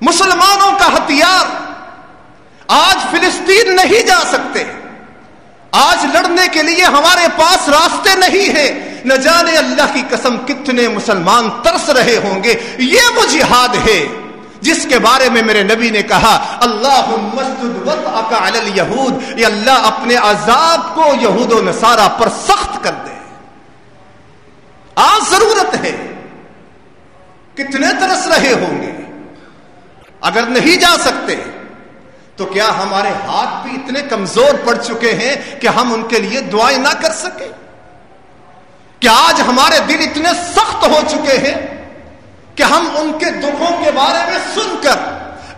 مسلمانوں کا ہتھیار. آج فلسطین نہیں جا سکتے. آج لڑنے کے لیے ہمارے پاس راستے نہیں ہیں. نہ جانے اللہ کی قسم کتنے مسلمان ترس رہے ہوں گے. یہ وہ جہاد ہے جس کے بارے میں میرے نبی نے کہا اللہم اسجد وطأک علی الیہود. یا اللہ اپنے عذاب کو یہود و نصارہ پر سخت کر دے. آج ضرورت ہے. کتنے ترس رہے ہوں گے. اگر نہیں جا سکتے تو کیا ہمارے ہاتھ بھی اتنے کمزور پڑ چکے ہیں کہ ہم ان کے لیے دعائیں نہ کر سکیں؟ کیا آج ہمارے دل اتنے سخت ہو چکے ہیں کہ ہم ان کے دکھوں کے بارے میں سن کر،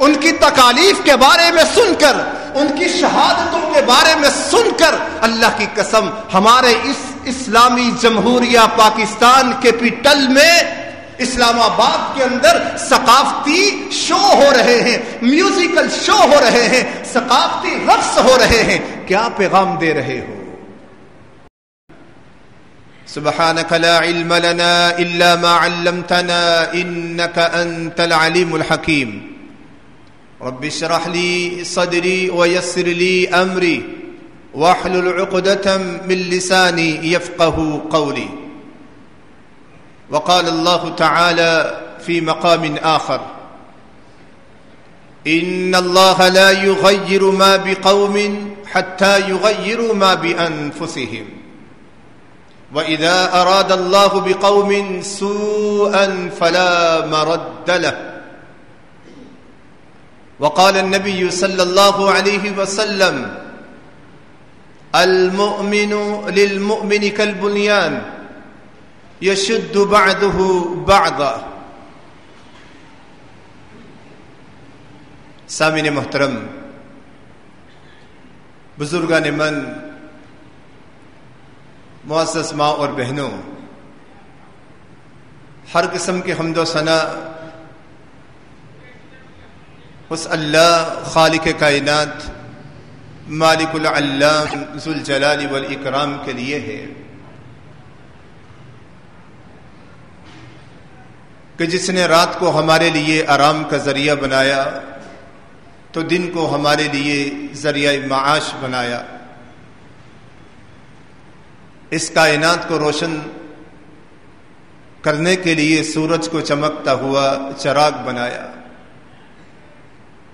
ان کی تکالیف کے بارے میں سن کر، ان کی شہادتوں کے بارے میں سن کر، اللہ کی قسم ہمارے اس اسلامی جمہوریہ پاکستان کیپٹل میں، اسلام آباد کے اندر ثقافتی شو ہو رہے ہیں، میوزیکل شو ہو رہے ہیں، ثقافتی رقص ہو رہے ہیں، کیا پیغام دے رہے ہو؟ سبحانك لا علم لنا إلا ما علمتنا إنك أنت العليم الحكيم. رب اشرح لي صدري ويسر لي أمري واحلل عقدة من لساني يفقه قولي. وقال الله تعالى في مقام آخر إن الله لا يغير ما بقوم حتى يغيروا ما بأنفسهم وَإِذَا أَرَادَ اللَّهُ بِقَوْمٍ سُوءًا فَلَا مَرَدَّ لَهُ. وقال النبي صلى الله عليه وسلم المؤمن للمؤمن كالبنيان يشد بعضه بعضا. سامعین محترم، بزرگان من، معزز ماں اور بہنوں، ہر قسم کے حمد و ثنا اس اللہ خالق کائنات مالک العلام ذو الجلال والاکرام کے لیے ہے کہ جس نے رات کو ہمارے لیے آرام کا ذریعہ بنایا تو دن کو ہمارے لیے ذریعہ معاش بنایا. اس کائنات کو روشن کرنے کے لیے سورج کو چمکتا ہوا چراغ بنایا.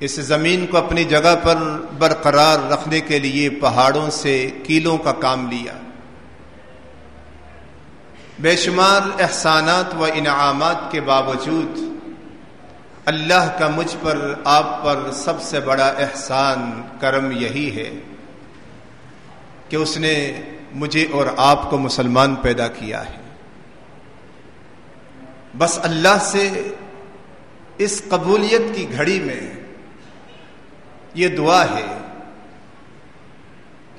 اس زمین کو اپنی جگہ پر برقرار رکھنے کے لیے پہاڑوں سے کیلوں کا کام لیا. بے شمار احسانات و انعامات کے باوجود اللہ کا مجھ پر، آپ پر سب سے بڑا احسان، کرم یہی ہے کہ اس نے مجھے اور آپ کو مسلمان پیدا کیا ہے. بس اللہ سے اس قبولیت کی گھڑی میں یہ دعا ہے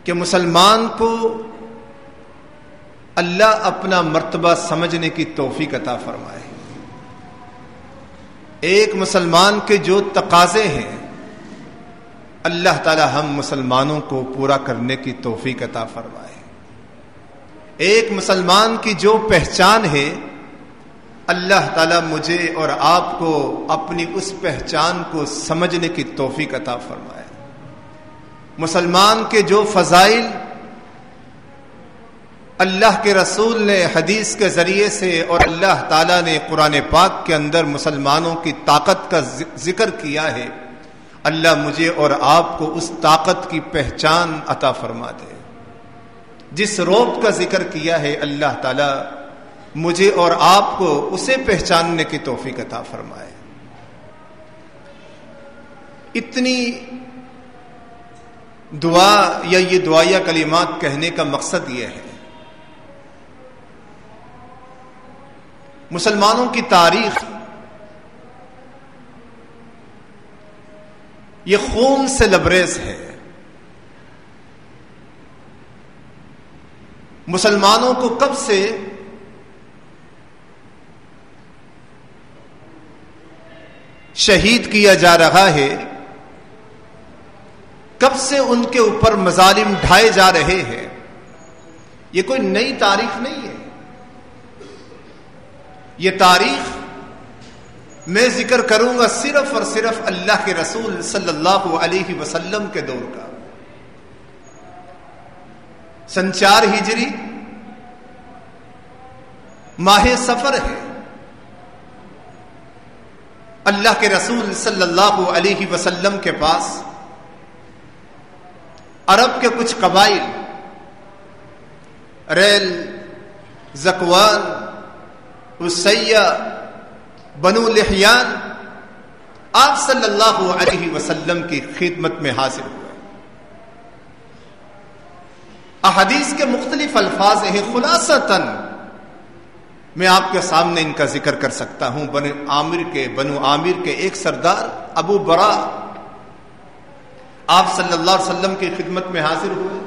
کہ مسلمان کو اللہ اپنا مرتبہ سمجھنے کی توفیق عطا فرمائے. ایک مسلمان کے جو تقاضے ہیں اللہ تعالی ہم مسلمانوں کو پورا کرنے کی توفیق عطا فرمائے. ایک مسلمان کی جو پہچان ہے اللہ تعالیٰ مجھے اور آپ کو اپنی اس پہچان کو سمجھنے کی توفیق عطا فرمائے. مسلمان کے جو فضائل اللہ کے رسول نے حدیث کے ذریعے سے اور اللہ تعالیٰ نے قرآن پاک کے اندر مسلمانوں کی طاقت کا ذکر کیا ہے، اللہ مجھے اور آپ کو اس طاقت کی پہچان عطا فرما دے. جس روب کا ذکر کیا ہے اللہ تعالیٰ مجھے اور آپ کو اسے پہچاننے کی توفیق عطا فرمائے. اتنی دعا یا یہ دعائیہ کلمات کہنے کا مقصد یہ ہے، مسلمانوں کی تاریخ یہ خون سے لبریز ہے. مسلمانوں کو کب سے شہید کیا جا رہا ہے، کب سے ان کے اوپر مظالم ڈھائے جا رہے ہیں. یہ کوئی نئی تاریخ نہیں ہے. یہ تاریخ میں ذکر کروں گا صرف اور صرف اللہ کے رسول صلی اللہ علیہ وسلم کے دور کا. سن 4 ہجری ماہ سفر ہے. اللہ کے رسول صلی اللہ علیہ وسلم کے پاس عرب کے کچھ قبائل ریل، زکوان، اسیہ، بنو لحیان آپ صلی اللہ علیہ وسلم کی خدمت میں حاضر ہوئے. احادیث کے مختلف الفاظ ہیں، خلاصتاً میں آپ کے سامنے ان کا ذکر کر سکتا ہوں. بنو عامر کے ایک سردار ابو برا آپ صلی اللہ علیہ وسلم کی خدمت میں حاضر ہوئے.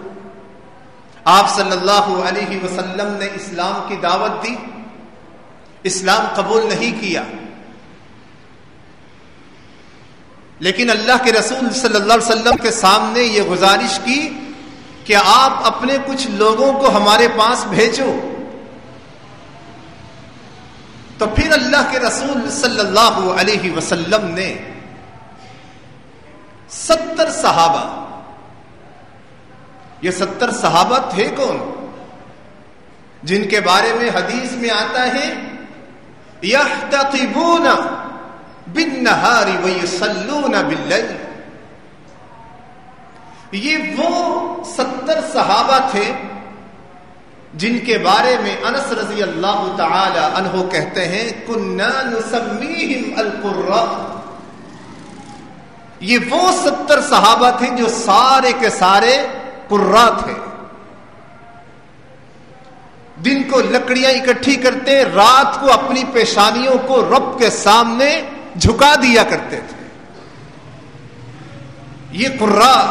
آپ صلی اللہ علیہ وسلم نے اسلام کی دعوت دی، اسلام قبول نہیں کیا، لیکن اللہ کے رسول صلی اللہ علیہ وسلم کے سامنے یہ گزارش کی کہ آپ اپنے کچھ لوگوں کو ہمارے پاس بھیجو. تو پھر اللہ کے رسول صلی اللہ علیہ وسلم نے 70 صحابہ، یہ 70 صحابہ تھے کون؟ جن کے بارے میں حدیث میں آتا ہے یحتطبون بالنہار ویصلون باللیل. یہ وہ 70 صحابہ تھے جن کے بارے میں انس رضی اللہ تعالی عنہ کہتے ہیں کنا نسمیہم القراء. یہ وہ 70 صحابہ تھے جو سارے کے سارے قراء تھے. دن کو لکڑیاں اکٹھی کرتے، رات کو اپنی پیشانیوں کو رب کے سامنے جھکا دیا کرتے تھے. یہ قراء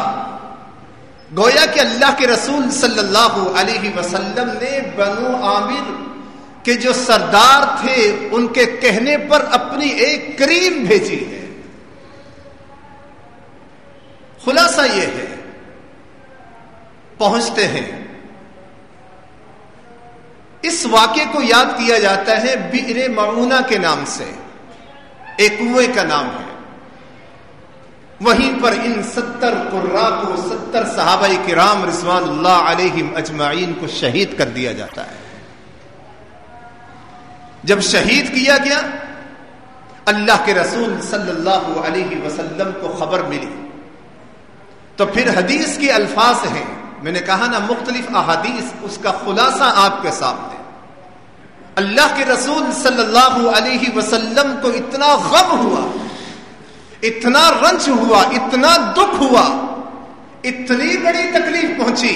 گویا کہ اللہ کے رسول صلی اللہ علیہ وسلم نے بنو عامر کے جو سردار تھے ان کے کہنے پر اپنی ایک کریم بھیجی ہے. خلاصہ یہ ہے، پہنچتے ہیں. اس واقعے کو یاد کیا جاتا ہے بئر معونہ کے نام سے، ایک کنویں کا نام ہے. وہیں پر ان 70 قراء کو، 70 صحابہ کرام رضوان اللہ علیہم اجمعین کو شہید کر دیا جاتا ہے. جب شہید کیا گیا، اللہ کے رسول صلی اللہ علیہ وسلم کو خبر ملی تو پھر حدیث کے الفاظ ہیں، میں نے کہا نا مختلف احادیث، اس کا خلاصہ آپ کے سامنے. اللہ کے رسول صلی اللہ علیہ وسلم کو اتنا غم ہوا، اتنا رنج ہوا، اتنا دکھ ہوا، اتنی بڑی تکلیف پہنچی.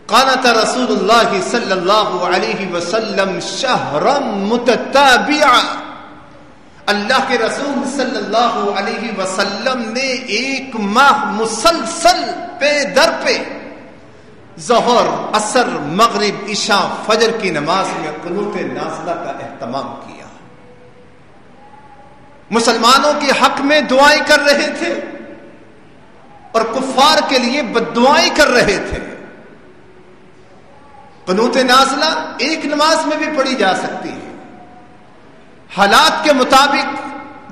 قانت رسول اللہ صلی اللہ علیہ وسلم شہرا متتابعا. اللہ کے رسول صلی اللہ علیہ وسلم نے 1 ماہ مسلسل پے در پہ ظہر، عصر، مغرب، عشاء، فجر کی نماز میں قنوت نازلہ کا اہتمام کیا. مسلمانوں کے حق میں دعائیں کر رہے تھے اور کفار کے لیے بددعائیں کر رہے تھے. قنوت نازلہ ایک نماز میں بھی پڑھی جا سکتی ہے، حالات کے مطابق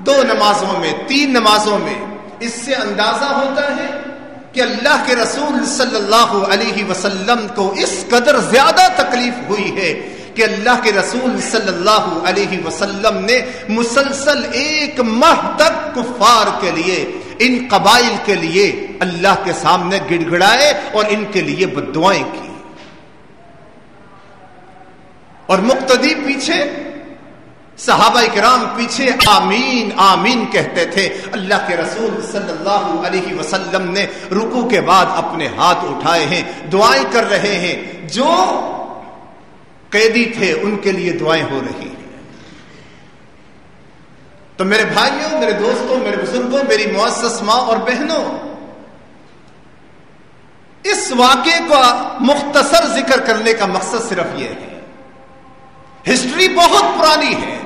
2 نمازوں میں، 3 نمازوں میں. اس سے اندازہ ہوتا ہے کہ اللہ کے رسول صلی اللہ علیہ وسلم کو اس قدر زیادہ تکلیف ہوئی ہے کہ اللہ کے رسول صلی اللہ علیہ وسلم نے مسلسل 1 ماہ تک کفار کے لیے، ان قبائل کے لیے اللہ کے سامنے گڑ گڑائے اور ان کے لیے بددعائیں کی. اور مقتدی پیچھے، صحابہ کرام پیچھے آمین آمین کہتے تھے. اللہ کے رسول صلی اللہ علیہ وسلم نے رکوع کے بعد اپنے ہاتھ اٹھائے ہیں، دعائیں کر رہے ہیں. جو قیدی تھے ان کے لیے دعائیں ہو رہی ہیں. تو میرے بھائیوں، میرے دوستوں، میرے بزرگوں، میری معزز ماں اور بہنوں، اس واقعے کا مختصر ذکر کرنے کا مقصد صرف یہ ہے. ہسٹری بہت پرانی ہے،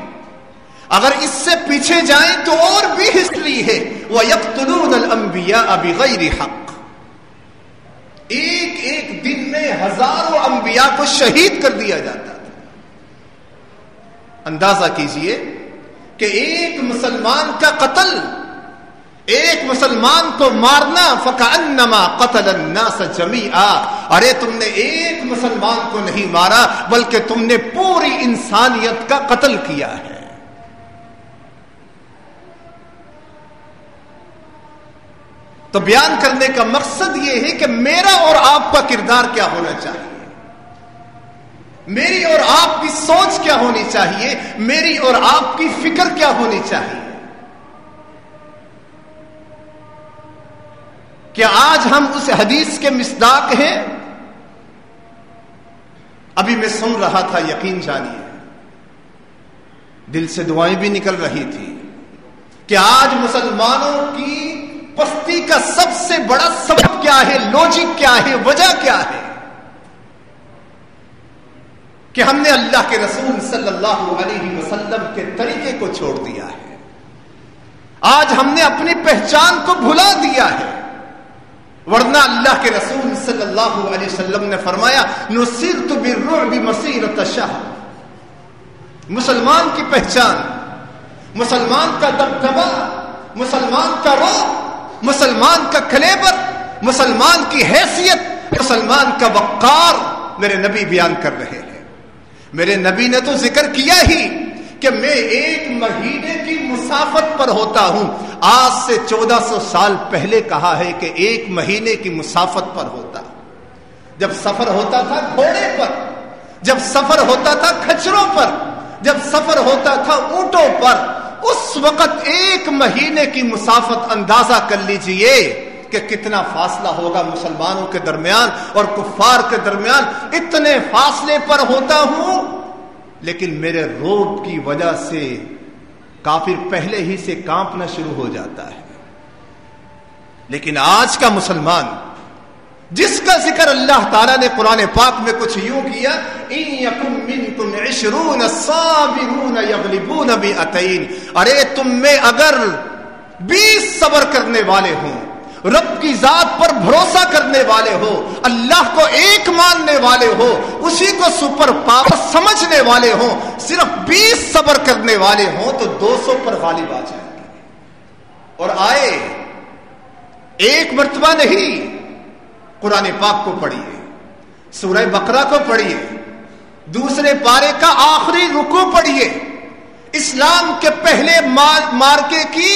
اگر اس سے پیچھے جائیں تو اور بھی ہسٹری ہے. وَيَقْتُلُونَ الْأَنْبِيَاءَ بِغَيْرِ حَقٍّ. ایک دن میں ہزاروں انبیاء کو شہید کر دیا جاتا تھا. اندازہ کیجئے کہ ایک مسلمان کا قتل، ایک مسلمان کو مارنا فکأنما قتل الناس جمیعا، ارے تم نے ایک مسلمان کو نہیں مارا بلکہ تم نے پوری انسانیت کا قتل کیا ہے۔ تو بیان کرنے کا مقصد یہ ہے کہ میرا اور آپ کا کردار کیا ہونا چاہیے، میری اور آپ کی سوچ کیا ہونی چاہیے، میری اور آپ کی فکر کیا ہونی چاہیے۔ کیا آج ہم اس حدیث کے مصداق ہیں؟ ابھی میں سن رہا تھا، یقین جانیے دل سے دعائیں بھی نکل رہی تھی کہ آج مسلمانوں کی پستی کا سب سے بڑا سبب کیا ہے، لوجک کیا ہے، وجہ کیا ہے کہ ہم نے اللہ کے رسول صلی اللہ علیہ وسلم کے طریقے کو چھوڑ دیا ہے۔ آج ہم نے اپنی پہچان کو بھلا دیا ہے، ورنہ اللہ کے رسول صلی اللہ علیہ وسلم نے فرمایا نصرت بالرعب مسیرۃ شہر، مسلمان کی پہچان، مسلمان کا دبدبہ، مسلمان کا رعب، مسلمان کا کلیبر، مسلمان کی حیثیت، مسلمان کا وقار میرے نبی بیان کر رہے ہیں۔ میرے نبی نے تو ذکر کیا ہی کہ میں ایک مہینے کی مسافت پر ہوتا ہوں، آج سے 1400 سال پہلے کہا ہے کہ ایک مہینے کی مسافت پر ہوتا۔ جب سفر ہوتا تھا گھوڑے پر، جب سفر ہوتا تھا کھچروں پر، جب سفر ہوتا تھا اونٹوں پر، اس وقت ایک مہینے کی مسافت اندازہ کر لیجئے کہ کتنا فاصلہ ہوگا مسلمانوں کے درمیان اور کفار کے درمیان۔ اتنے فاصلے پر ہوتا ہوں لیکن میرے رعب کی وجہ سے کافر پہلے ہی سے کانپنا شروع ہو جاتا ہے۔ لیکن آج کا مسلمان جس کا ذکر اللہ تعالیٰ نے قرآن پاک میں کچھ یوں کیا ان یکن منکم 20 صابرون یغلبون مئتین، ارے تم میں اگر 20 صبر کرنے والے ہوں، رب کی ذات پر بھروسہ کرنے والے ہو، اللہ کو ایک ماننے والے ہو، اسی کو سپر پاور سمجھنے والے ہوں، صرف 20 صبر کرنے والے ہوں تو 200 پر غالب آ جائیں گے۔ اور آئے ایک مرتبہ نہیں، قرآن پاک کو پڑھیے، سورہ بقرہ کو پڑھیے، دوسرے پارے کا آخری رکوع پڑھیے، اسلام کے پہلے مارکے کی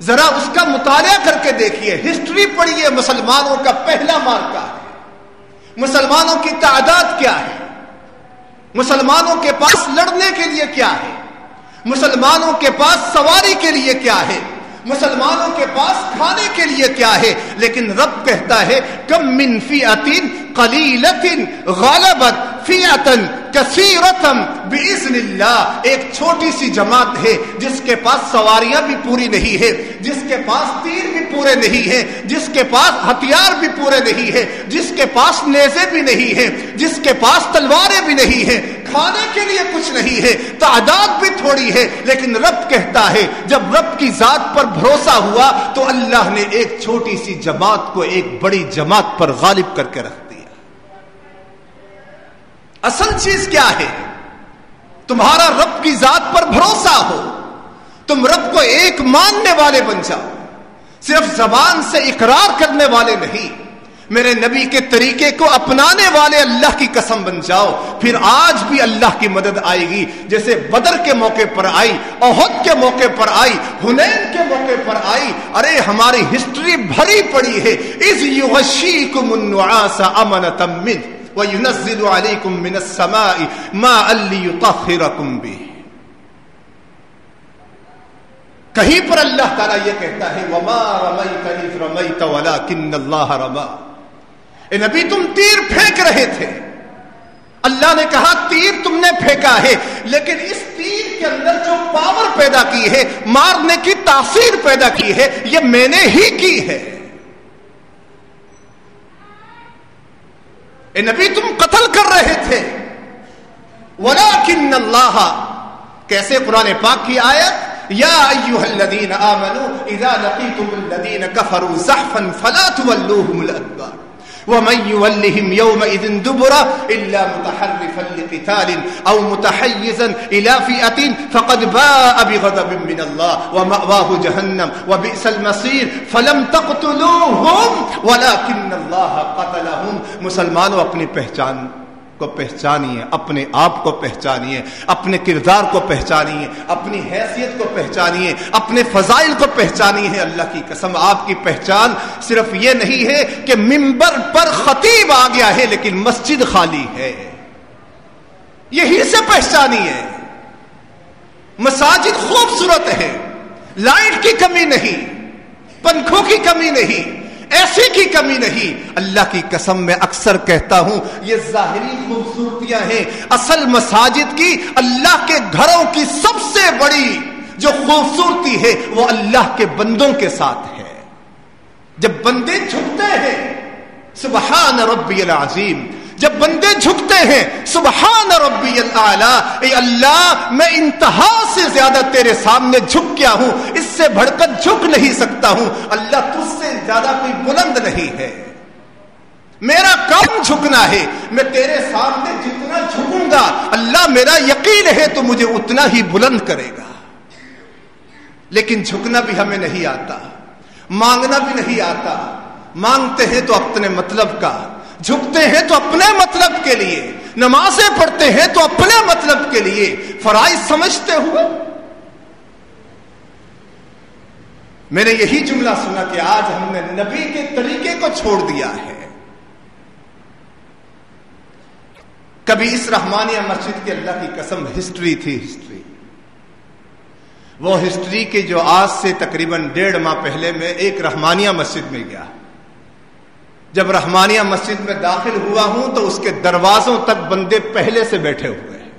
ذرا اس کا مطالعہ کر کے دیکھیے، ہسٹری پڑھیے۔ مسلمانوں کا پہلا مارکا ہے، مسلمانوں کی تعداد کیا ہے، مسلمانوں کے پاس لڑنے کے لیے کیا ہے، مسلمانوں کے پاس سواری کے لیے کیا ہے، مسلمانوں کے پاس کھانے کے لیے کیا ہے۔ لیکن رب کہتا ہے کم من فئۃ قلیلۃ غلبت فئۃ کثیرۃ باذن اللہ، ایک چھوٹی سی جماعت ہے جس کے پاس سواریاں بھی پوری نہیں ہے، جس کے پاس تیر بھی پورے نہیں ہیں، جس کے پاس ہتھیار بھی پورے نہیں ہیں، جس کے پاس نیزے بھی نہیں ہیں، جس کے پاس تلواریں بھی نہیں ہیں، کھانے کے لیے کچھ نہیں ہے، تعداد بھی تھوڑی ہے۔ لیکن رب کہتا ہے جب رب کی ذات پر بھروسہ ہوا تو اللہ نے ایک چھوٹی سی جماعت کو ایک بڑی جماعت پر غالب کر کے رکھ دیا۔ اصل چیز کیا ہے؟ تمہارا رب کی ذات پر بھروسہ ہو، تم رب کو ایک ماننے والے بن جاؤ، صرف زبان سے اقرار کرنے والے نہیں، میرے نبی کے طریقے کو اپنانے والے اللہ کی قسم بن جاؤ، پھر آج بھی اللہ کی مدد آئے گی، جیسے بدر کے موقع پر آئی، احد کے موقع پر آئی، حنین کے موقع پر آئی۔ ارے ہماری ہسٹری بھری پڑی ہے، اذ یغشیکم النعاس امنۃ منہ وَيُنَزِّلُ عَلَيْكُم مِّنَ السَّمَاءِ مَاءً لِّيُطَهِّرَكُم بِهِ۔ کہیں پر اللہ تعالیٰ یہ کہتا ہے وَمَا رَمَيْتَ إِذْ رَمَيْتَ وَلَٰكِنَّ اللَّهَ رَمَىٰ۔ اے نبی تم تیر پھینک رہے تھے، اللہ نے کہا تیر تم نے پھینکا ہے، لیکن اس تیر کے اندر جو پاور پیدا کی ہے، مارنے کی تاثیر پیدا کی ہے، یہ میں نے ہی کی ہے۔ اے نبی تم قتل کر رہے تھے، وَلَٰكِنَّ اللَّهَ، کیسے؟ قرآن پاک کی آیت یا ایھا الذین آمنوا اذا لقیتم الذین کفروا زحفا فلا تولوهم الادبار وَمَن يُوَلِّهِمْ يَوْمَئِذٍ دُبُرَهُ إِلَّا مُتَحَرِّفًا لِقِتَالٍ أَوْ مُتَحَيِّزًا إِلَى فِئَةٍ فَقَدْ بَاءَ بِغَضَبٍ مِّنَ اللَّهِ وَمَأْوَاهُ جَهَنَّمُ وَبِئْسَ الْمَصِيرُ فَلَمْ تَقْتُلُوهُمْ وَلَكِنَّ اللَّهَ قَتَلَهُمْ. مسلمانوں اپنی پہچان کو پہچانیے، اپنے آپ کو پہچانیے، اپنے کردار کو پہچانیے، اپنی حیثیت کو پہچانیے، اپنے فضائل کو پہچانیے. اللہ کی قسم آپ کی پہچان صرف یہ نہیں ہے کہ منبر پر خطیب آ گیا ہے لیکن مسجد خالی ہے، یہی سے پہچانیے. مساجد خوبصورت ہے، لائٹ کی کمی نہیں، پنکھوں کی کمی نہیں، ایسے کی کمی نہیں. اللہ کی قسم میں اکثر کہتا ہوں یہ ظاہری خوبصورتیاں ہیں، اصل مساجد کی، اللہ کے گھروں کی سب سے بڑی جو خوبصورتی ہے وہ اللہ کے بندوں کے ساتھ ہے. جب بندے جھکتے ہیں سبحان ربی العظیم، جب بندے جھکتے ہیں سبحان ربی الاعلی، اے اللہ میں انتہا سے زیادہ تیرے سامنے جھک گیا ہوں، اس سے بڑھ کر جھک نہیں سکتا ہوں. اللہ تجھ سے زیادہ کوئی بلند نہیں ہے، میرا کام جھکنا ہے. میں تیرے سامنے جتنا جھکوں گا اللہ میرا یقین ہے تو مجھے اتنا ہی بلند کرے گا. لیکن جھکنا بھی ہمیں نہیں آتا، مانگنا بھی نہیں آتا. مانگتے ہیں تو اپنے مطلب کا، جھکتے ہیں تو اپنے مطلب کے لیے، نمازیں پڑھتے ہیں تو اپنے مطلب کے لیے، فرائض سمجھتے ہوئے. میں نے یہی جملہ سنا کہ آج ہم نے نبی کے طریقے کو چھوڑ دیا ہے. کبھی اس رحمانیہ مسجد کی اللہ کی قسم ہسٹری تھی، ہسٹری، وہ ہسٹری کے جو آج سے تقریباً 1.5 ماہ پہلے میں ایک رحمانیہ مسجد میں گیا. جب رحمانیہ مسجد میں داخل ہوا ہوں تو اس کے دروازوں تک بندے پہلے سے بیٹھے ہوئے ہیں.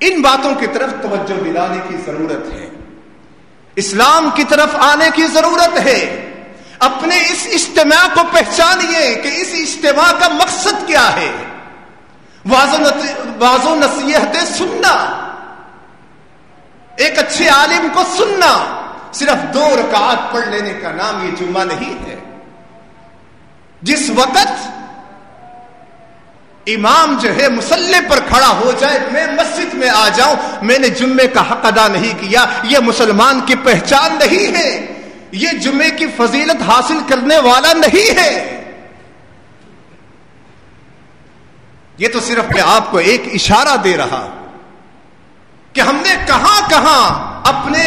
ان باتوں کی طرف توجہ دلانے کی ضرورت ہے، اسلام کی طرف آنے کی ضرورت ہے. اپنے اس اجتماع کو پہچانیے کہ اس اجتماع کا مقصد کیا ہے. واضح و نصیحتیں سننا، ایک اچھے عالم کو سننا. صرف 2 رکعات پڑھ لینے کا نام یہ جمعہ نہیں ہے. جس وقت امام جو ہے مصلی پر کھڑا ہو جائے میں مسجد میں آ جاؤں، میں نے جمعے کا حق ادا نہیں کیا، یہ مسلمان کی پہچان نہیں ہے، یہ جمعے کی فضیلت حاصل کرنے والا نہیں ہے. یہ تو صرف میں آپ کو ایک اشارہ دے رہا کہ ہم نے کہاں کہاں اپنے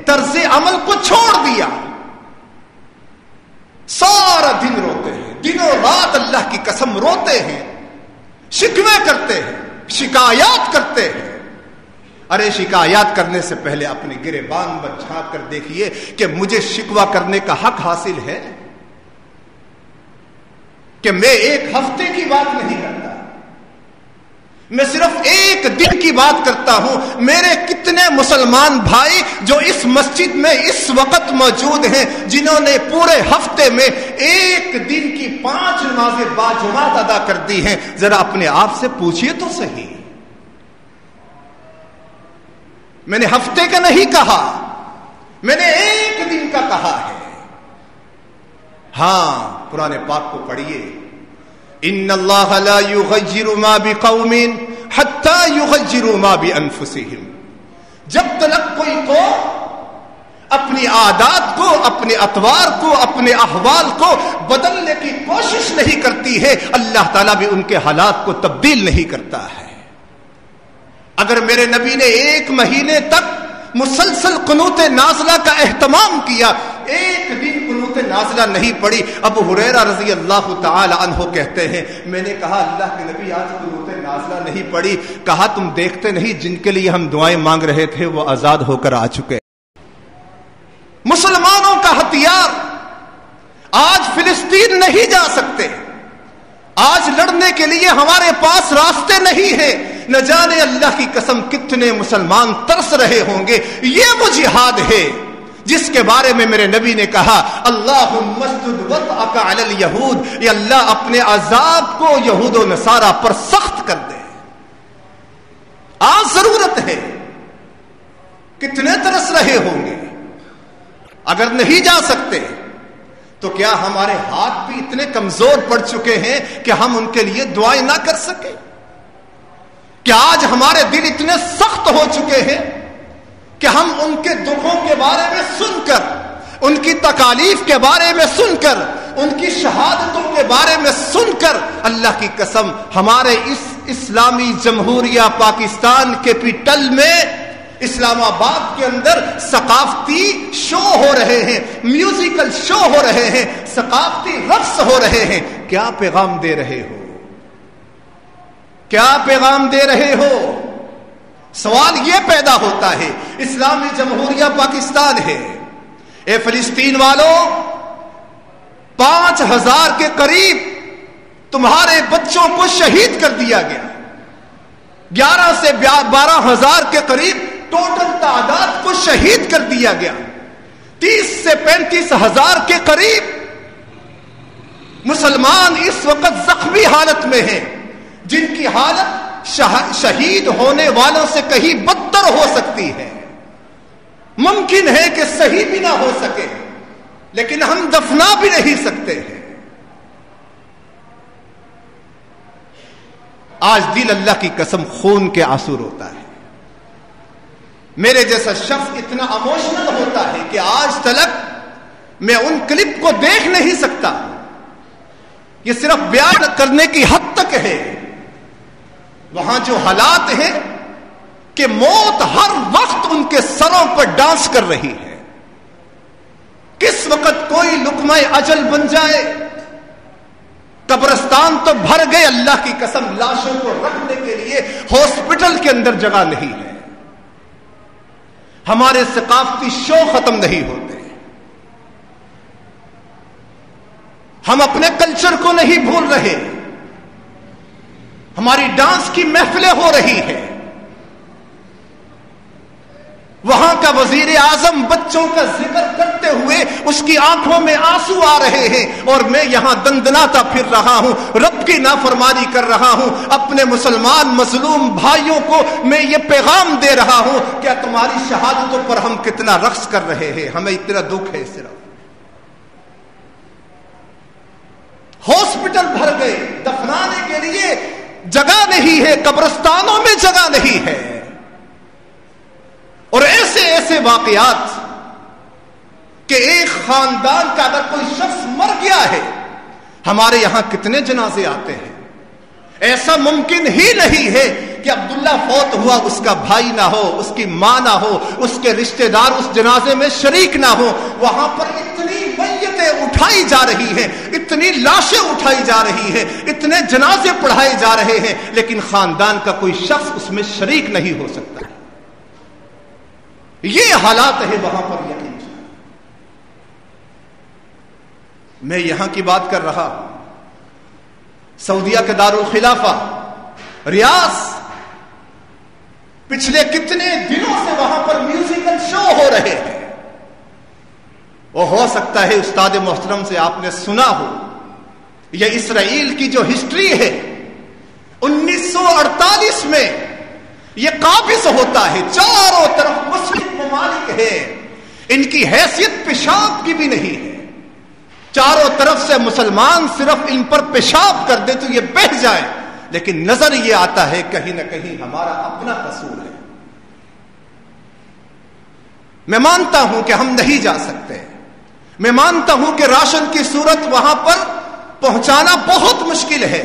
طرز عمل کو چھوڑ دیا. سارا دن روتے ہیں، دنوں رات اللہ کی قسم روتے ہیں، شکوے کرتے ہیں، شکایات کرتے ہیں. ارے شکایات کرنے سے پہلے اپنے گریبان پر جھانک کر دیکھیے کہ مجھے شکوہ کرنے کا حق حاصل ہے کہ میں 1 ہفتے کی بات نہیں کرتا، میں صرف 1 دن کی بات کرتا ہوں. میرے کتنے مسلمان بھائی جو اس مسجد میں اس وقت موجود ہیں جنہوں نے پورے ہفتے میں 1 دن کی 5 نمازیں باجماعت ادا کر دی ہیں، ذرا اپنے آپ سے پوچھئے تو صحیح. میں نے ہفتے کا نہیں کہا، میں نے 1 دن کا کہا ہے. ہاں قرآن پاک کو پڑھیے، ان اللہ لا یغیر ما بقوم حتی یغیروا ما بانفسہم. جب تک کوئی قوم اپنی عادات کو، اپنے اطوار کو، اپنے احوال کو بدلنے کی کوشش نہیں کرتی ہے، اللہ تعالیٰ بھی ان کے حالات کو تبدیل نہیں کرتا ہے. اگر میرے نبی نے 1 مہینے تک مسلسل قنوت نازلہ کا اہتمام کیا، 1 دن قنوت نازلہ نہیں پڑی. ابو ہریرہ رضی اللہ تعالی عنہ کہتے ہیں میں نے کہا اللہ کے نبی آج قنوت نازلہ نہیں پڑی. کہا تم دیکھتے نہیں جن کے لیے ہم دعائیں مانگ رہے تھے وہ آزاد ہو کر آ چکے. مسلمانوں کا ہتھیار آج فلسطین نہیں جا سکتے، آج لڑنے کے لیے ہمارے پاس راستے نہیں ہیں. نہ جانے اللہ کی قسم کتنے مسلمان ترس رہے ہوں گے. یہ وہ جہاد ہے جس کے بارے میں میرے نبی نے کہا اللہم اسجد وطأک علی الیہود، یا اللہ اپنے عذاب کو یہود و نصارہ پر سخت کر دے. آج ضرورت ہے. کتنے ترس رہے ہوں گے. اگر نہیں جا سکتے تو کیا ہمارے ہاتھ بھی اتنے کمزور پڑ چکے ہیں کہ ہم ان کے لیے دعائیں نہ کر سکیں؟ کیا آج ہمارے دل اتنے سخت ہو چکے ہیں کہ ہم ان کے دکھوں کے بارے میں سن کر، ان کی تکالیف کے بارے میں سن کر، ان کی شہادتوں کے بارے میں سن کر، اللہ کی قسم ہمارے اس اسلامی جمہوریہ پاکستان کیپٹل میں، اسلام آباد کے اندر ثقافتی شو ہو رہے ہیں، میوزیکل شو ہو رہے ہیں، ثقافتی رقص ہو رہے ہیں، کیا پیغام دے رہے ہو؟ کیا پیغام دے رہے ہو؟ سوال یہ پیدا ہوتا ہے۔ اسلامی جمہوریہ پاکستان ہے، اے فلسطین والوں، 5000 کے قریب تمہارے بچوں کو شہید کر دیا گیا، 11 سے 12,000 کے قریب ٹوٹل تعداد کو شہید کر دیا گیا، 30 سے 35,000 کے قریب مسلمان اس وقت زخمی حالت میں ہیں، جن کی حالت شہید ہونے والوں سے کہیں بدتر ہو سکتی ہے۔ ممکن ہے کہ صحیح بھی نہ ہو سکے، لیکن ہم دفنا بھی نہیں سکتے ہیں۔ آج دل اللہ کی قسم خون کے آنسو روتا ہے۔ میرے جیسا شخص اتنا ایموشنل ہوتا ہے کہ آج تلک میں ان کلپ کو دیکھ نہیں سکتا۔ یہ صرف بیان کرنے کی حد تک ہے۔ وہاں جو حالات ہیں کہ موت ہر وقت ان کے سروں پر ڈانس کر رہی ہے، کس وقت کوئی لقمہ اجل بن جائے۔ قبرستان تو بھر گئے، اللہ کی قسم لاشوں کو رکھنے کے لیے ہاسپٹل کے اندر جگہ نہیں ہے۔ ہمارے ثقافتی شو ختم نہیں ہوتے، ہم اپنے کلچر کو نہیں بھول رہے، ہماری ڈانس کی محفلیں ہو رہی ہیں۔ وہاں کا وزیر اعظم بچوں کا ذکر کرتے ہوئے اس کی آنکھوں میں آنسو آ رہے ہیں، اور میں یہاں دندناتا پھر رہا ہوں، رب کی نافرمانی کر رہا ہوں۔ اپنے مسلمان مظلوم بھائیوں کو میں یہ پیغام دے رہا ہوں، کیا تمہاری شہادتوں پر ہم کتنا رقص کر رہے ہیں، ہمیں اتنا دکھ ہے۔ صرف ہاسپٹل بھر گئے، دفنانے کے لیے جگہ نہیں ہے، قبرستانوں میں جگہ نہیں ہے، اور ایسے ایسے واقعات کہ ایک خاندان کا اگر کوئی شخص مر گیا ہے، ہمارے یہاں کتنے جنازے آتے ہیں۔ ایسا ممکن ہی نہیں ہے کہ عبداللہ فوت ہوا، اس کا بھائی نہ ہو، اس کی ماں نہ ہو، اس کے رشتہ دار اس جنازے میں شریک نہ ہو۔ وہاں پر اتنی میتیں اٹھائی جا رہی ہیں، اتنی لاشیں اٹھائی جا رہی ہیں، اتنے جنازے پڑھائے جا رہے ہیں، لیکن خاندان کا کوئی شخص اس میں شریک نہیں ہو سکتا ہے۔ یہ حالات ہے وہاں پر۔ یقین میں یہاں کی بات کر رہا ہوں، سعودیہ کے دارالخلافہ ریاض، پچھلے کتنے دنوں سے وہاں پر میوزیکل شو ہو رہے ہیں۔ وہ ہو سکتا ہے استاد محترم سے آپ نے سنا ہو، یہ اسرائیل کی جو ہسٹری ہے، 1948 میں یہ قابض ہوتا ہے، چاروں طرف مسلم ممالک ہیں، ان کی حیثیت پیشاب کی بھی نہیں ہے، چاروں طرف سے مسلمان صرف ان پر پیشاب کر دے تو یہ بہہ جائے، لیکن نظر یہ آتا ہے کہیں نہ کہیں ہمارا اپنا قصور ہے۔ میں مانتا ہوں کہ ہم نہیں جا سکتے، میں مانتا ہوں کہ راشن کی صورت وہاں پر پہنچانا بہت مشکل ہے،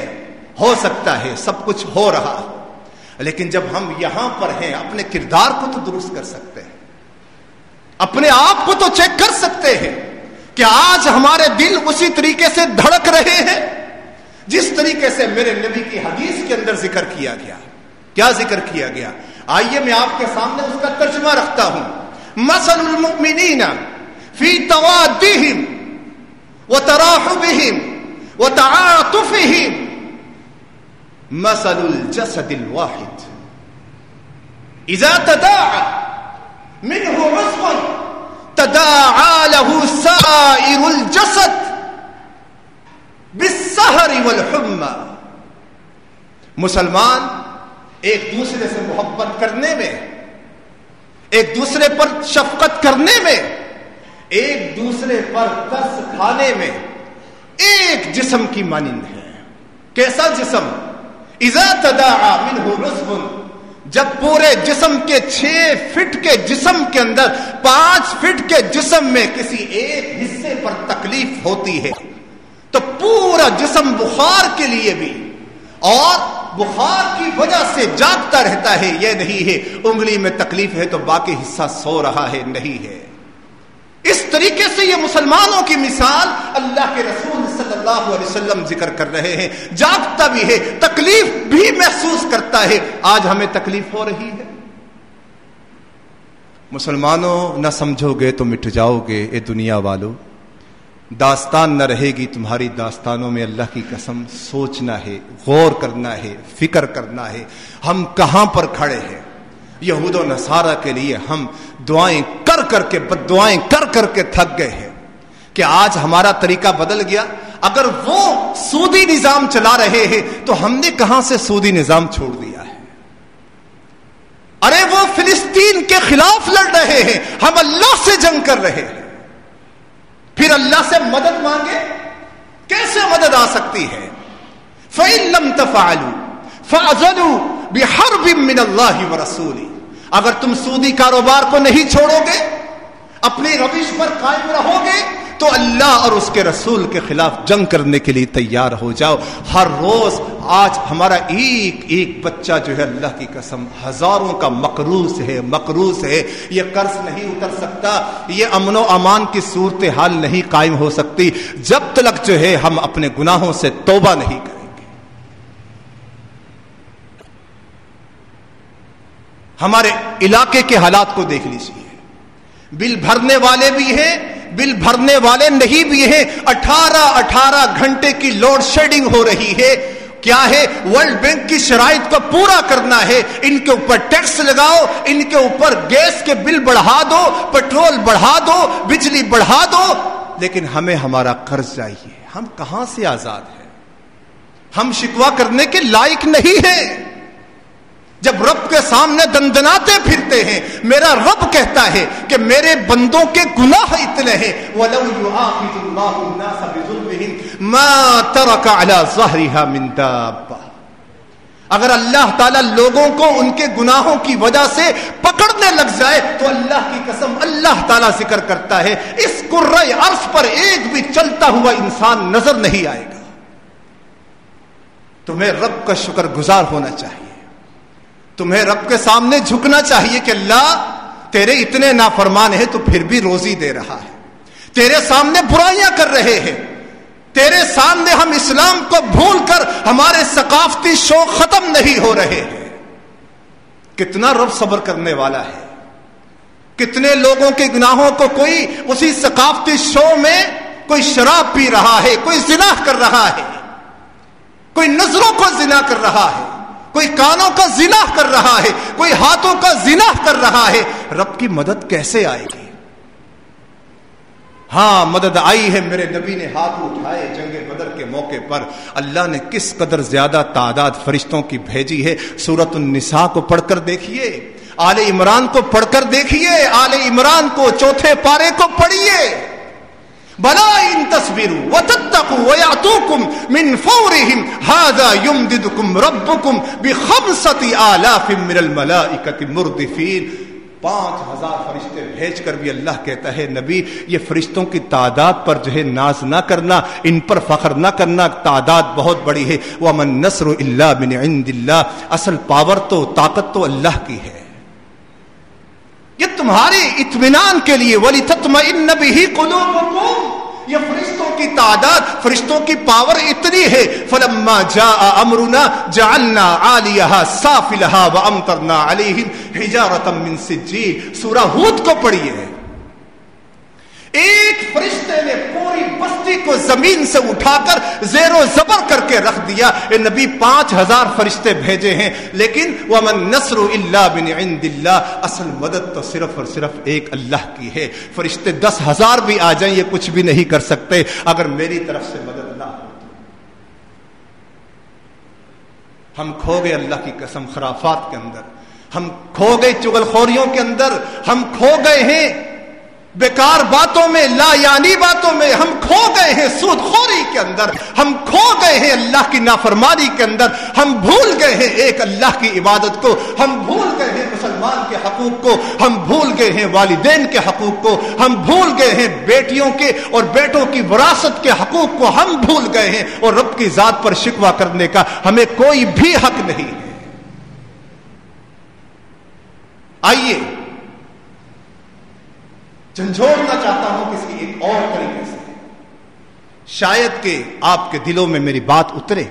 ہو سکتا ہے سب کچھ ہو رہا ہو، لیکن جب ہم یہاں پر ہیں اپنے کردار کو تو درست کر سکتے ہیں، اپنے آپ کو تو چیک کر سکتے ہیں کہ آج ہمارے دل اسی طریقے سے دھڑک رہے ہیں جس طریقے سے میرے نبی کی حدیث کے اندر ذکر کیا گیا۔ کیا ذکر کیا گیا؟ آئیے میں آپ کے سامنے اس کا ترجمہ رکھتا ہوں۔ مثل المؤمنین فی توادہم وتراحمہم وتعاطفہم مثل الجسد الواحد اذا تداعى منه عضو تداعى له سائر الجسد بالسہر والحمى۔ مسلمان ایک دوسرے سے محبت کرنے میں، ایک دوسرے پر شفقت کرنے میں، ایک دوسرے پر ترس کھانے میں ایک جسم کی مانند ہے. کیسا جسم؟ اذا تداعى منه نصف، جب پورے جسم کے 6 فٹ کے جسم کے اندر 5 فٹ کے جسم میں کسی ایک حصے پر تکلیف ہوتی ہے تو پورا جسم بخار کے لیے بھی اور بخار کی وجہ سے جاگتا رہتا ہے. یہ نہیں ہے انگلی میں تکلیف ہے تو باقی حصہ سو رہا ہے، نہیں ہے. اس طریقے سے یہ مسلمانوں کی مثال اللہ کے رسول صلی اللہ علیہ وسلم ذکر کر رہے ہیں. جاگتا بھی ہے، تکلیف بھی محسوس کرتا ہے. آج ہمیں تکلیف ہو رہی ہے. مسلمانوں، نہ سمجھو گے تو مٹ جاؤ گے. اے دنیا والو، داستان نہ رہے گی تمہاری داستانوں میں. اللہ کی قسم سوچنا ہے، غور کرنا ہے، فکر کرنا ہے ہم کہاں پر کھڑے ہیں. یہود و نصارہ کے لیے ہم دعائیں کر کر کے، بد دعائیں کر کر کے تھک گئے ہیں کہ آج ہمارا طریقہ بدل گیا. اگر وہ سودی نظام چلا رہے ہیں تو ہم نے کہاں سے سودی نظام چھوڑ دیا ہے؟ ارے وہ فلسطین کے خلاف لڑ رہے ہیں، ہم اللہ سے جنگ کر رہے ہیں. پھر اللہ سے مدد مانگے؟ کیسے مدد آ سکتی ہے؟ فَإِن لَمْ تَفْعَلُوا فَأَذَنُوا بِحَرْبٍ مِّنَ اللَّهِ وَرَسُولِهِ. اگر تم سودی کاروبار کو نہیں چھوڑو گے، اپنی روش پر قائم رہو گے تو اللہ اور اس کے رسول کے خلاف جنگ کرنے کے لیے تیار ہو جاؤ. ہر روز آج ہمارا ایک ایک بچہ جو ہے اللہ کی قسم ہزاروں کا مقروض ہے. یہ قرض نہیں اتر سکتا، یہ امن و امان کی صورتحال نہیں قائم ہو سکتی جب تک جو ہے ہم اپنے گناہوں سے توبہ نہیں کریں. ہمارے علاقے کے حالات کو دیکھ لیجیے. بل بھرنے والے بھی ہیں، بل بھرنے والے نہیں بھی ہیں. 18 گھنٹے کی لوڈ شیڈنگ ہو رہی ہے. کیا ہے؟ ورلڈ بینک کی شرائط کو پورا کرنا ہے. ان کے اوپر ٹیکس لگاؤ، ان کے اوپر گیس کے بل بڑھا دو، پیٹرول بڑھا دو، بجلی بڑھا دو، لیکن ہمیں ہمارا قرض چاہیے. ہم کہاں سے آزاد ہیں؟ ہم شکوہ کرنے کے لائق نہیں ہیں. جب رب کے سامنے دندناتے پھرتے ہیں، میرا رب کہتا ہے کہ میرے بندوں کے گناہ اتنے ہیں. وَلَوْ يُؤَاخِذُ اللَّهُ النَّاسَ بِظُلْمِهِمْ مَا تَرَكَ عَلَى ظَهْرِهَا مِن دَابَّةٍ. اگر اللہ تعالیٰ لوگوں کو ان کے گناہوں کی وجہ سے پکڑنے لگ جائے تو اللہ کی قسم اللہ تعالیٰ ذکر کرتا ہے اس کرۂ ارض پر ایک بھی چلتا ہوا انسان نظر نہیں آئے گا. تمہیں رب کا شکر گزار ہونا چاہیے. تمہیں رب کے سامنے جھکنا چاہیے کہ اللہ تیرے اتنے نافرمان ہیں تو پھر بھی روزی دے رہا ہے. تیرے سامنے برائیاں کر رہے ہیں، تیرے سامنے ہم اسلام کو بھول کر ہمارے ثقافتی شوق ختم نہیں ہو رہے ہیں. کتنا رب صبر کرنے والا ہے. کتنے لوگوں کے گناہوں کو کوئی اسی ثقافتی شو میں کوئی شراب پی رہا ہے، کوئی زنا کر رہا ہے، کوئی نظروں کو زنا کر رہا ہے، کوئی کانوں کا زنا کر رہا ہے، کوئی ہاتھوں کا زنا کر رہا ہے. رب کی مدد کیسے آئے گی؟ ہاں مدد آئی ہے. میرے نبی نے ہاتھ اٹھائے جنگ بدر کے موقع پر. اللہ نے کس قدر زیادہ تعداد فرشتوں کی بھیجی ہے. سورۃ النساء کو پڑھ کر دیکھیے، آل عمران کو پڑھ کر دیکھیے، آل عمران کو 4 پارے کو پڑھیے. بلا ان تصبروا وتتقوا ويعطوكم من فورهم هذا يمددكم ربكم ب5000 من الملائكة مردفين. 5000 فرشتے بھیج کر بھی اللہ کہتا ہے نبی یہ فرشتوں کی تعداد پر جو ہے ناز نہ کرنا، ان پر فخر نہ کرنا، تعداد بہت بڑی ہے. وَمَن نَّصْرُ إِلَّا مِنْ عِندِ اللَّهِ. اصل پاور تو طاقت تو اللہ کی ہے. یہ تمہارے اطمینان کے لیے وَلِتَطْمَئِنَّ بِهِ قُلُوبُكُمْ. یہ فرشتوں کی تعداد، فرشتوں کی پاور اتنی ہے. فَلَمَّا جَاءَ أَمْرُنَا جَعَلْنَا عَالِيَهَا سَافِلَهَا وَأَمْطَرْنَا عَلَيْهِمْ حِجَارَةً مِّن سِجِّيلٍ. سورہ ہود کو پڑھیے. ایک فرشتے نے پوری بستی کو زمین سے اٹھا کر زیر و زبر کر کے رکھ دیا. اے نبی 5000 فرشتے بھیجے ہیں لیکن وَمَن نَّصْرُ إِلَّا مِنْ عِندِ اللَّهِ. اصل مدد تو صرف اور صرف ایک اللہ کی ہے. فرشتے 10,000 بھی آ جائیں یہ کچھ بھی نہیں کر سکتے اگر میری طرف سے مدد نہ ہو. ہم کھو گئے اللہ کی قسم خرافات کے اندر، ہم کھو گئے چغل خوریوں کے اندر، ہم کھو گئے ہیں بیکار باتوں میں، لا یعنی باتوں میں ہم کھو گئے ہیں، سود خوری کے اندر ہم کھو گئے ہیں، اللہ کی نافرمانی کے اندر ہم بھول گئے ہیں ایک اللہ کی عبادت کو، ہم بھول گئے ہیں مسلمان کے حقوق کو، ہم بھول گئے ہیں والدین کے حقوق کو، ہم بھول گئے ہیں بیٹیوں کے اور بیٹوں کی وراثت کے حقوق کو ہم بھول گئے ہیں، اور رب کی ذات پر شکوہ کرنے کا ہمیں کوئی بھی حق نہیں ہے۔ آئیے جھنجھوڑنا چاہتا ہوں کسی ایک اور طریقے سے، شاید کہ آپ کے دلوں میں میری بات اترے۔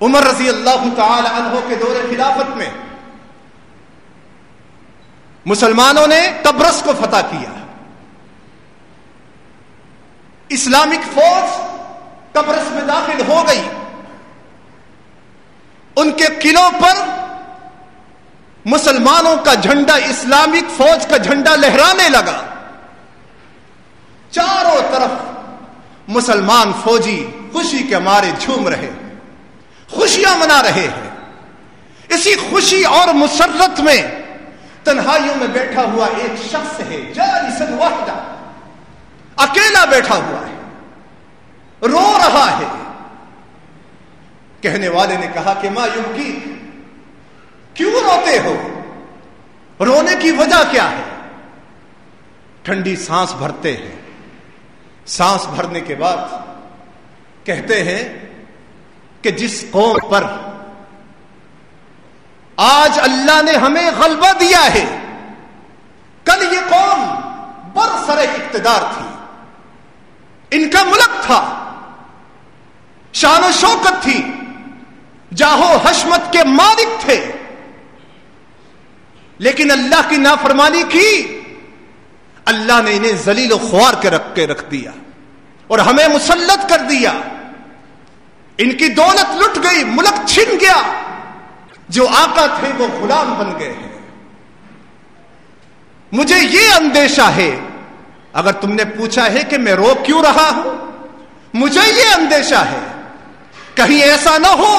عمر رضی اللہ تعالی عنہ کے دور خلافت میں مسلمانوں نے قبرص کو فتح کیا، اسلامک فوج قبرص میں داخل ہو گئی، ان کے قلعوں پر مسلمانوں کا جھنڈا، اسلامک فوج کا جھنڈا لہرانے لگا، چاروں طرف مسلمان فوجی خوشی کے مارے جھوم رہے ہیں، خوشیاں منا رہے ہیں۔ اسی خوشی اور مسرت میں تنہائیوں میں بیٹھا ہوا ایک شخص ہے، جالسا وحدہ، اکیلا بیٹھا ہوا ہے، رو رہا ہے۔ کہنے والے نے کہا کہ ما یبکیک، کیوں روتے ہو؟ رونے کی وجہ کیا ہے؟ ٹھنڈی سانس بھرتے ہیں، سانس بھرنے کے بعد کہتے ہیں کہ جس قوم پر آج اللہ نے ہمیں غلبہ دیا ہے، کل یہ قوم برسر اقتدار تھی، ان کا ملک تھا، شان و شوکت تھی، جاہ و حشمت کے مالک تھے، لیکن اللہ کی نافرمانی کی، اللہ نے انہیں ذلیل و خوار کے رکھ دیا اور ہمیں مسلط کر دیا، ان کی دولت لٹ گئی، ملک چھن گیا، جو آقا تھے وہ غلام بن گئے ہیں۔ مجھے یہ اندیشہ ہے، اگر تم نے پوچھا ہے کہ میں رو کیوں رہا ہوں، مجھے یہ اندیشہ ہے کہیں ایسا نہ ہو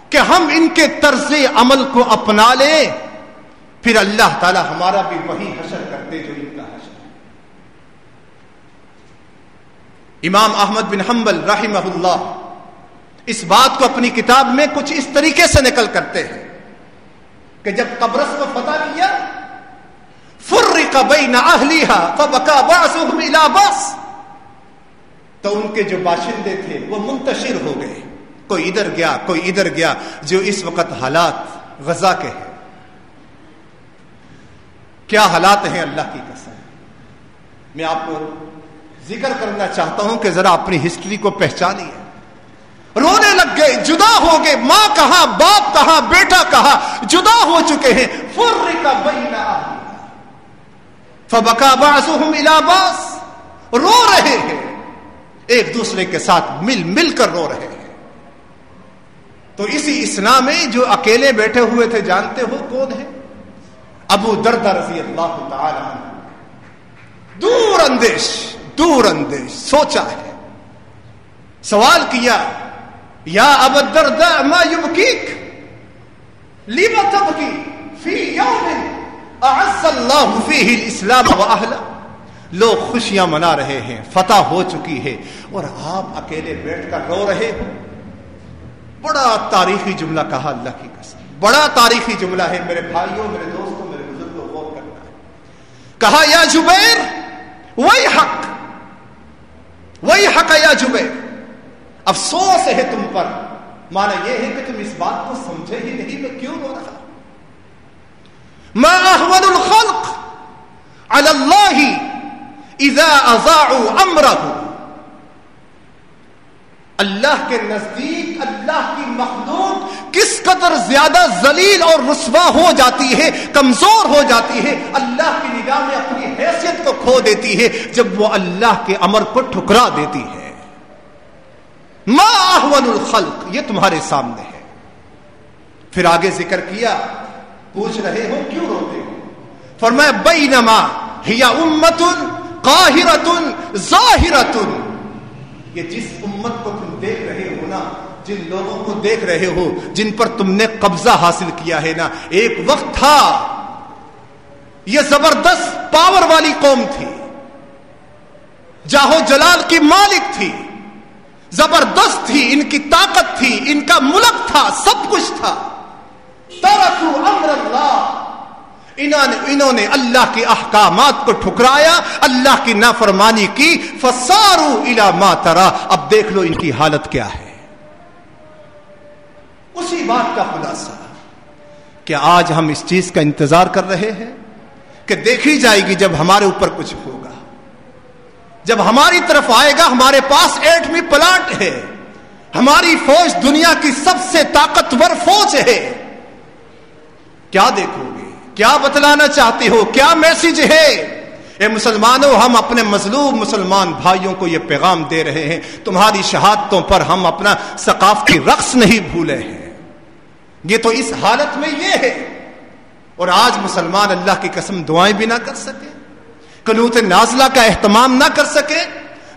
کہ ہم ان کے طرز عمل کو اپنا لیں، پھر اللہ تعالی ہمارا بھی وہی حشر کرتے جو ان کا حشر ہے۔ امام احمد بن حنبل رحمہ اللہ اس بات کو اپنی کتاب میں کچھ اس طریقے سے نقل کرتے ہیں کہ جب قبرص کو فتح کیا، فرق بین اہلیہا فبکا بعضهم الی بعض، تو ان کے جو باشندے تھے وہ منتشر ہو گئے، کوئی ادھر گیا کوئی ادھر گیا، جو اس وقت حالات غزہ کے ہیں۔ کیا حالات ہیں اللہ کی قسم۔ میں آپ کو ذکر کرنا چاہتا ہوں کہ ذرا اپنی ہسٹری کو پہچانیے۔ رونے لگ گئے، جدا ہو گئے، ماں کہاں، باپ کہاں، بیٹا کہاں، جدا ہو چکے ہیں۔ فرق بین اہلیہا فبکا بعضهم الی بعض، رو رہے ہیں، ایک دوسرے کے ساتھ مل مل کر رو رہے ہیں۔ تو اسی اسنا میں جو اکیلے بیٹھے ہوئے تھے جانتے ہو کون ہے؟ ابو دردہ رضی اللہ تعالی عنہ۔ دور اندیش سوچا ہے، سوال کیا، یا ابو الدرداء ما یبکیک لما تبکی فی یوم اعز اللہ فیہ الاسلام واہلہ۔ لوگ خوشیاں منا رہے ہیں، فتح ہو چکی ہے، اور آپ اکیلے بیٹھ کر رو رہے ہو۔ بڑا تاریخی جملہ کہا، اللہ کی قسم بڑا تاریخی جملہ ہے میرے بھائیوں، میرے دوستوں، میرے بزرگوں، غور کرنا ہے۔ کہا یا جبیر ویحک یا جبیر، افسوس ہے تم پر، مانا یہ ہے کہ تم اس بات کو سمجھے ہی نہیں میں کیوں رو رہا۔ ما احون الخلق علی اللہ اذا اضاعوا امرہ، اللہ کے نزدیک اللہ کی مخلوق کس قدر زیادہ ذلیل اور رسوا ہو جاتی ہے، کمزور ہو جاتی ہے، اللہ کی نگاہ میں اپنی حیثیت کو کھو دیتی ہے جب وہ اللہ کے امر کو ٹھکرا دیتی ہے۔ ما احون الخلق، یہ تمہارے سامنے ہے۔ پھر آگے ذکر کیا، پوچھ رہے ہو کیوں روتے ہو؟ فرمایا بینما ہی امت قاہرۃ ظاہرۃ، یہ جس امت کو تم دیکھ رہے ہو نا، جن لوگوں کو دیکھ رہے ہو، جن پر تم نے قبضہ حاصل کیا ہے نا، ایک وقت تھا یہ زبردست پاور والی قوم تھی، جاہو جلال کی مالک تھی، زبردست تھی، ان کی طاقت تھی، ان کا ملک تھا، سب کچھ تھا. ترکوا امر اللہ، انہوں نے اللہ کے احکامات کو ٹھکرایا، اللہ کی نافرمانی کی. فصاروا الی ما ترى، اب دیکھ لو ان کی حالت کیا ہے. اسی بات کا خلاصہ کہ آج ہم اس چیز کا انتظار کر رہے ہیں کہ دیکھی جائے گی جب ہمارے اوپر کچھ ہوگا، جب ہماری طرف آئے گا. ہمارے پاس ایٹمی پلانٹ ہے، ہماری فوج دنیا کی سب سے طاقتور فوج ہے. کیا دیکھو گے؟ کیا بتلانا چاہتے ہو؟ کیا میسج ہے؟ اے مسلمانوں، ہم اپنے مظلوم مسلمان بھائیوں کو یہ پیغام دے رہے ہیں، تمہاری شہادتوں پر ہم اپنا ثقافتی رقص نہیں بھولے ہیں. یہ تو اس حالت میں یہ ہے. اور آج مسلمان اللہ کی قسم دعائیں بھی نہ کر سکے، قنوت نازلہ کا اہتمام نہ کر سکے.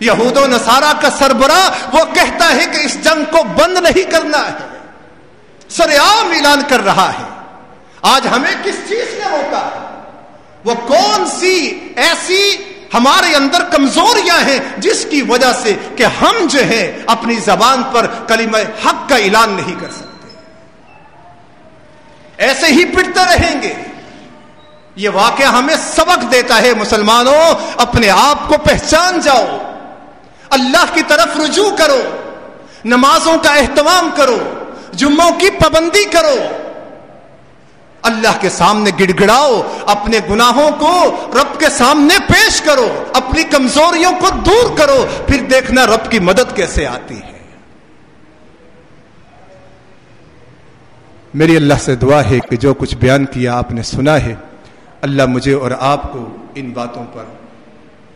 یہود و نصارہ کا سربراہ وہ کہتا ہے کہ اس جنگ کو بند نہیں کرنا ہے، سرعام اعلان کر رہا ہے. آج ہمیں کس چیز نے روکا ہے؟ وہ کون سی ایسی ہمارے اندر کمزوریاں ہیں جس کی وجہ سے کہ ہم جو ہے اپنی زبان پر کلمہ حق کا اعلان نہیں کر سکتے؟ ایسے ہی پٹتے رہیں گے. یہ واقعہ ہمیں سبق دیتا ہے مسلمانوں، اپنے آپ کو پہچان جاؤ، اللہ کی طرف رجوع کرو، نمازوں کا اہتمام کرو، جمعوں کی پابندی کرو، اللہ کے سامنے گڑ گڑاؤ، اپنے گناہوں کو رب کے سامنے پیش کرو، اپنی کمزوریوں کو دور کرو، پھر دیکھنا رب کی مدد کیسے آتی ہے. میری اللہ سے دعا ہے کہ جو کچھ بیان کیا آپ نے سنا ہے، اللہ مجھے اور آپ کو ان باتوں پر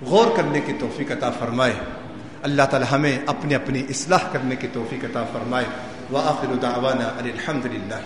غور کرنے کی توفیق عطا فرمائے. اللہ تعالی ہمیں اپنی اصلاح کرنے کی توفیق عطا فرمائے. وآخر دعوانا الحمد للہ.